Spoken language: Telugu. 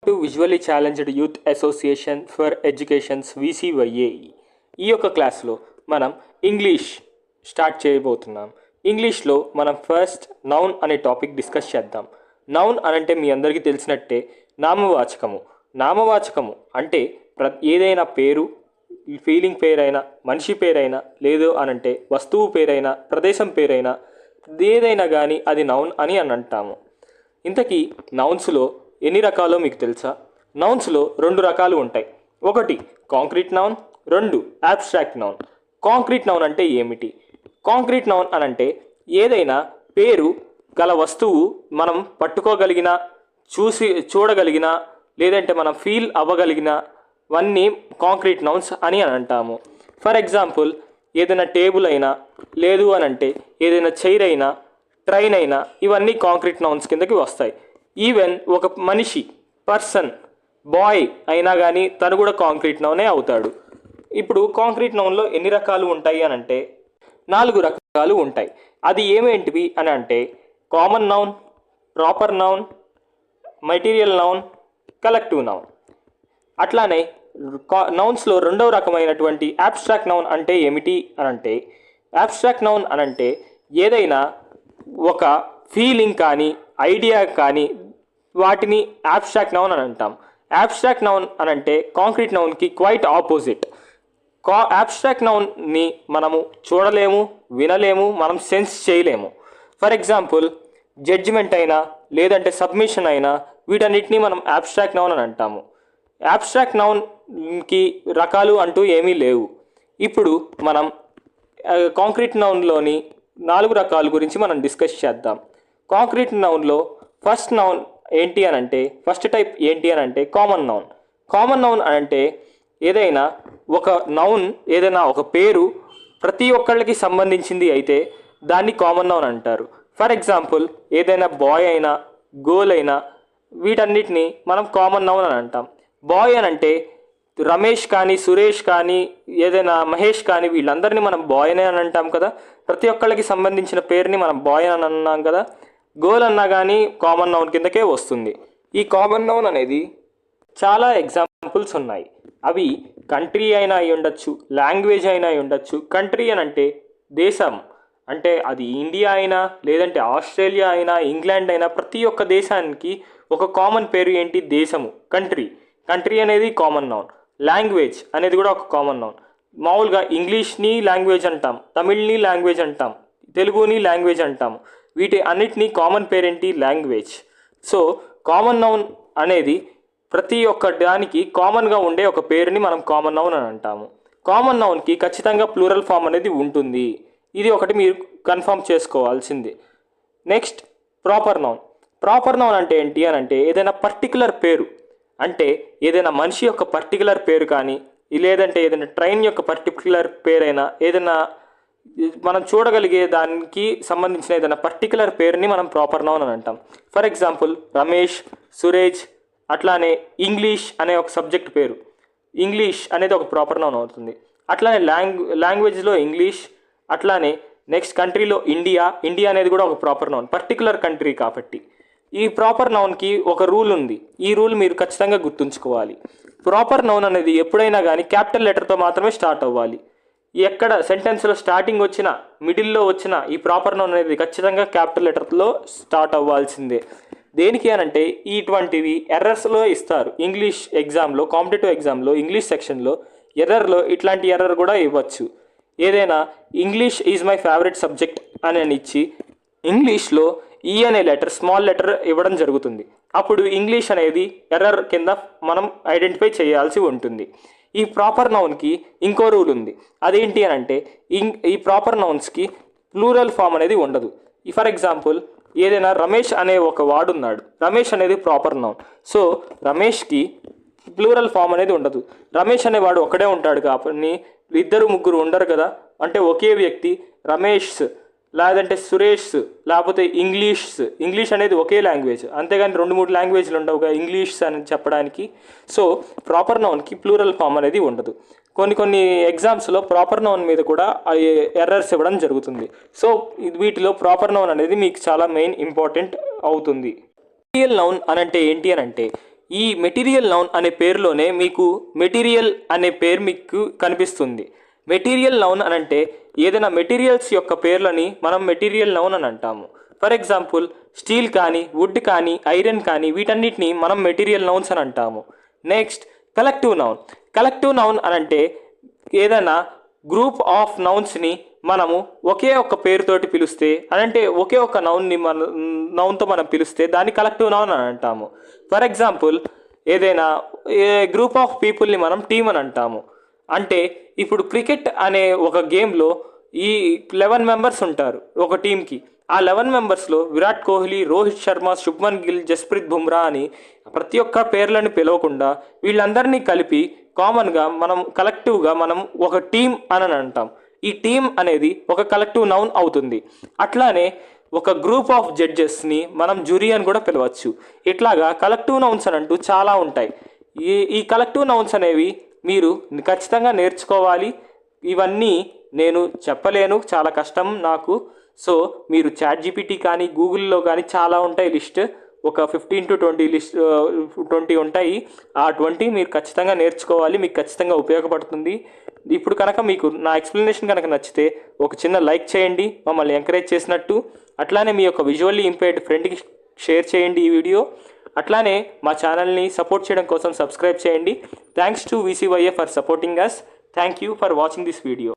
To visually challenged youth association for educations VCYA. ఈ యొక్క క్లాస్లో మనం ఇంగ్లీష్ స్టార్ట్ చేయబోతున్నాం. ఇంగ్లీష్లో మనం ఫస్ట్ నౌన్ అనే టాపిక్ డిస్కస్ చేద్దాం. నౌన్ అనంటే మీ అందరికీ తెలిసినట్టే నామవాచకము. నామవాచకము అంటే ఏదైనా పేరు, ఫీలింగ్ పేరైనా, మనిషి పేరైనా, లేదు అనంటే వస్తువు పేరైనా, ప్రదేశం పేరైనా, ఏదైనా కానీ అది నౌన్ అని అంటాము. ఇంతకీ నౌన్స్లో ఎన్ని రకాలో మీకు తెలుసా? నౌన్స్లో 2 రకాలు ఉంటాయి. ఒకటి concrete noun, 2 abstract noun. Concrete noun అంటే ఏమిటి? కాంక్రీట్ నౌన్ అనంటే ఏదైనా పేరు గల వస్తువు మనం పట్టుకోగలిగిన, చూడగలిగిన, లేదంటే మనం ఫీల్ అవ్వగలిగినవన్నీ కాంక్రీట్ నౌన్స్ అని అంటాము. ఫర్ ఎగ్జాంపుల్ ఏదైనా టేబుల్ అయినా, లేదు అనంటే ఏదైనా చైర్ అయినా, ట్రైన్ అయినా, ఇవన్నీ కాంక్రీట్ నౌన్స్ కిందకి వస్తాయి. ఈవెన్ ఒక మనిషి, పర్సన్, బాయ్ అయినా కానీ తను కూడా కాంక్రీట్ నౌనే అవుతాడు. ఇప్పుడు కాంక్రీట్ నౌన్లో ఎన్ని రకాలు ఉంటాయి అనంటే 4 రకాలు ఉంటాయి. అది ఏమేంటివి అని అంటే common noun, proper noun, material noun, collective noun. అట్లానే నౌన్స్లో 2వ రకమైనటువంటి అబ్స్ట్రాక్ట్ నౌన్ అంటే ఏమిటి అనంటే అబ్స్ట్రాక్ట్ నౌన్ అనంటే ఏదైనా ఒక ఫీలింగ్ కానీ, ఐడియా కానీ, వాటిని అబ్స్ట్రాక్ట్ నౌన్ అని అంటాం. అబ్స్ట్రాక్ట్ నౌన్ అనంటే కాంక్రీట్ నౌన్కి క్వైట్ ఆపోజిట్. అబ్స్ట్రాక్ట్ నౌన్ని మనము చూడలేము, వినలేము, మనం సెన్స్ చేయలేము. ఫర్ ఎగ్జాంపుల్ జడ్జిమెంట్ అయినా, లేదంటే సబ్మిషన్ అయినా, వీటన్నిటిని మనం అబ్స్ట్రాక్ట్ నౌన్ అని అంటాము. అబ్స్ట్రాక్ట్ నౌన్కి రకాలు అంటూ ఏమీ లేవు. ఇప్పుడు మనం కాంక్రీట్ నౌన్లోని 4 రకాల గురించి మనం డిస్కస్ చేద్దాం. కాంక్రీట్ నౌన్లో ఫస్ట్ నౌన్ ఏంటి అనంటే, ఫస్ట్ టైప్ ఏంటి అనంటే కామన్ నౌన్. కామన్ నౌన్ అనంటే ఏదైనా ఒక నౌన్, ఏదైనా ఒక పేరు ప్రతి ఒక్కళ్ళకి సంబంధించింది అయితే దాన్ని కామన్ నౌన్ అంటారు. ఫర్ ఎగ్జాంపుల్ ఏదైనా బాయ్ అయినా, గర్ల్ అయినా, వీటన్నిటిని మనం కామన్ నౌన్ అని అంటాం. బాయ్ అని అంటే రమేష్ కానీ, సురేష్ కానీ, ఏదైనా మహేష్ కానీ, వీళ్ళందరినీ మనం బాయ్ అని అంటాం కదా. ప్రతి ఒక్కళ్ళకి సంబంధించిన పేరుని మనం బాయ్ అని అన్నాం కదా. గర్ల్ అన్నా కానీ కామన్ నౌన్ కిందకే వస్తుంది. ఈ కామన్ నౌన్ అనేది చాలా ఎగ్జాంపుల్స్ ఉన్నాయి. అవి కంట్రీ అయినా అయి ఉండొచ్చు, లాంగ్వేజ్ అయినా అయి ఉండొచ్చు. కంట్రీ అని అంటే దేశం, అంటే అది ఇండియా అయినా, లేదంటే ఆస్ట్రేలియా అయినా, ఇంగ్లాండ్ అయినా, ప్రతి ఒక్క దేశానికి ఒక కామన్ పేరు ఏంటి? దేశము, కంట్రీ. కంట్రీ అనేది కామన్ నౌన్. లాంగ్వేజ్ అనేది కూడా ఒక కామన్ నౌన్. మామూలుగా ఇంగ్లీష్ని లాంగ్వేజ్ అంటాం, తమిళ్ని లాంగ్వేజ్ అంటాం, తెలుగుని లాంగ్వేజ్ అంటాం. వీటి అన్నిటినీ కామన్ పేరేంటి? లాంగ్వేజ్. సో కామన్ నౌన్ అనేది ప్రతి ఒక్క దానికి కామన్గా ఉండే ఒక పేరుని మనం కామన్ నౌన్ అని అంటాము. కామన్ నౌన్కి ఖచ్చితంగా ప్లూరల్ ఫామ్ అనేది ఉంటుంది. ఇది ఒకటి మీరు కన్ఫర్మ్ చేసుకోవాల్సింది. Next proper noun. Proper noun అంటే ఏంటి అని అంటే ఏదైనా పర్టికులర్ పేరు, అంటే ఏదైనా మనిషి యొక్క పర్టికులర్ పేరు కానీ, లేదంటే ఏదైనా ట్రైన్ యొక్క పర్టికులర్ పేరైనా, ఏదైనా మనం చూడగలిగే దానికి సంబంధించిన ఏదైనా పర్టికులర్ పేరుని మనం ప్రాపర్ నౌన్ అని అంటాం. ఫర్ ఎగ్జాంపుల్ రమేష్, సురేష్, అట్లానే ఇంగ్లీష్ అనే ఒక సబ్జెక్ట్ పేరు, ఇంగ్లీష్ అనేది ఒక ప్రాపర్ నౌన్ అవుతుంది. అట్లానే లాంగ్వేజ్లో ఇంగ్లీష్. అట్లానే నెక్స్ట్ కంట్రీలో ఇండియా. ఇండియా అనేది కూడా ఒక ప్రాపర్ నౌన్, పర్టికులర్ కంట్రీ కాబట్టి. ఈ ప్రాపర్ నౌన్కి ఒక రూల్ ఉంది. ఈ రూల్ మీరు ఖచ్చితంగా గుర్తుంచుకోవాలి. ప్రాపర్ నౌన్ అనేది ఎప్పుడైనా కానీ క్యాపిటల్ లెటర్తో మాత్రమే స్టార్ట్ అవ్వాలి. ఎక్కడ సెంటెన్స్లో స్టార్టింగ్ వచ్చినా, మిడిల్లో వచ్చినా ఈ ప్రాపర్ నౌన్ అనేది ఖచ్చితంగా క్యాపిటల్ లెటర్లో స్టార్ట్ అవ్వాల్సిందే. దేనికి అనంటే ఇటువంటివి ఎర్రర్స్లో ఇస్తారు. ఇంగ్లీష్ ఎగ్జామ్లో, కాంపిటేటివ్ ఎగ్జామ్లో, ఇంగ్లీష్ సెక్షన్లో ఎర్రర్లో ఇట్లాంటి ఎర్రర్ కూడా ఇవ్వచ్చు. ఏదైనా English is my favourite subject అని ఇచ్చి ఇంగ్లీష్లో ఈ అనే లెటర్, స్మాల్ లెటర్ ఇవ్వడం జరుగుతుంది. అప్పుడు ఇంగ్లీష్ అనేది ఎర్రర్ కింద మనం ఐడెంటిఫై చేయాల్సి ఉంటుంది. ఈ ప్రాపర్ నౌన్కి ఇంకో రూల్ ఉంది. అదేంటి అని అంటే ఈ ప్రాపర్ నౌన్స్కి ప్లూరల్ ఫామ్ అనేది ఉండదు. ఫర్ ఎగ్జాంపుల్ ఏదైనా రమేష్ అనే ఒక వాడు ఉన్నాడు. రమేష్ అనేది ప్రాపర్ నౌన్. సో రమేష్కి ప్లూరల్ ఫామ్ అనేది ఉండదు. రమేష్ అనేవాడు ఒకడే ఉంటాడు కాబట్టి 2, 3 ఉండరు కదా. అంటే ఒకే వ్యక్తి రమేష్, లేదంటే సురేష్, లేకపోతే ఇంగ్లీష్ అనేది ఒకే లాంగ్వేజ్, అంతేగాని 2, 3 లాంగ్వేజ్లు ఉండవుగా ఇంగ్లీష్ అని చెప్పడానికి. సో ప్రాపర్ నౌన్కి ప్లూరల్ ఫామ్ అనేది ఉండదు. కొన్ని ఎగ్జామ్స్లో ప్రాపర్ నౌన్ మీద కూడా ఎర్రర్స్ ఇవ్వడం జరుగుతుంది. సో వీటిలో ప్రాపర్ నౌన్ అనేది మీకు చాలా మెయిన్ ఇంపార్టెంట్ అవుతుంది. మెటీరియల్ నౌన్ అనంటే ఏంటి అని అంటే ఈ మెటీరియల్ నౌన్ అనే పేరులోనే మీకు మెటీరియల్ అనే పేరు మీకు కనిపిస్తుంది. మెటీరియల్ నౌన్ అని అంటే ఏదైనా మెటీరియల్స్ యొక్క పేర్లని మనం మెటీరియల్ నౌన్ అని అంటాము. ఫర్ ఎగ్జాంపుల్ స్టీల్ కానీ, వుడ్ కానీ, ఐరన్ కానీ వీటన్నిటిని మనం మెటీరియల్ నౌన్స్ అని అంటాము. Next collective noun. Collective noun అని అంటే ఏదైనా గ్రూప్ ఆఫ్ నౌన్స్ని మనము ఒకే ఒక పేరుతోటి పిలిస్తే అంటే ఒకే ఒక నౌన్తో మనం పిలిస్తే దాన్ని కలెక్టివ్ నౌన్ అని అంటాము. ఫర్ ఎగ్జాంపుల్ ఏదైనా గ్రూప్ ఆఫ్ పీపుల్ని మనం టీమ్ అని అంటాము. అంటే ఇప్పుడు క్రికెట్ అనే ఒక గేమ్లో ఈ 11 మెంబర్స్ ఉంటారు ఒక టీంకి. ఆ 11 మెంబర్స్లో విరాట్ కోహ్లీ, రోహిత్ శర్మ, శుభ్మన్ గిల్, జస్ప్రీత్ బుమ్రా అని ప్రతి ఒక్క పేర్లను పిలవకుండా వీళ్ళందరినీ కలిపి కామన్గా మనం కలెక్టివ్గా మనం ఒక టీం అని అంటాం. ఈ టీం అనేది ఒక కలెక్టివ్ నౌన్ అవుతుంది. అట్లానే ఒక గ్రూప్ ఆఫ్ జడ్జెస్ని మనం జ్యూరీ అని కూడా పిలవచ్చు. ఇట్లాగా కలెక్టివ్ నౌన్స్ అని అంటూ చాలా ఉంటాయి. ఈ కలెక్టివ్ నౌన్స్ అనేవి మీరు ఖచ్చితంగా నేర్చుకోవాలి. ఇవన్నీ నేను చెప్పలేను, చాలా కష్టం నాకు. సో మీరు ChatGPT కానీ గూగుల్లో కానీ చాలా ఉంటాయి లిస్ట్. ఒక 15 to 20 20 ఉంటాయి. ఆ 20 మీరు ఖచ్చితంగా నేర్చుకోవాలి, మీకు ఖచ్చితంగా ఉపయోగపడుతుంది. ఇప్పుడు కనుక మీకు నా ఎక్స్ప్లెనేషన్ కనుక నచ్చితే ఒక చిన్న లైక్ చేయండి, మమ్మల్ని ఎంకరేజ్ చేసినట్టు. అట్లానే మీ యొక్క విజువల్లీ ఇంపేర్డ్ ఫ్రెండ్కి షేర్ చేయండి ఈ వీడియో. అట్లానే మా ఛానల్ని సపోర్ట్ చేయడం కోసం సబ్స్క్రైబ్ చేయండి. Thanks to VCYA for supporting us. Thank you for watching this video.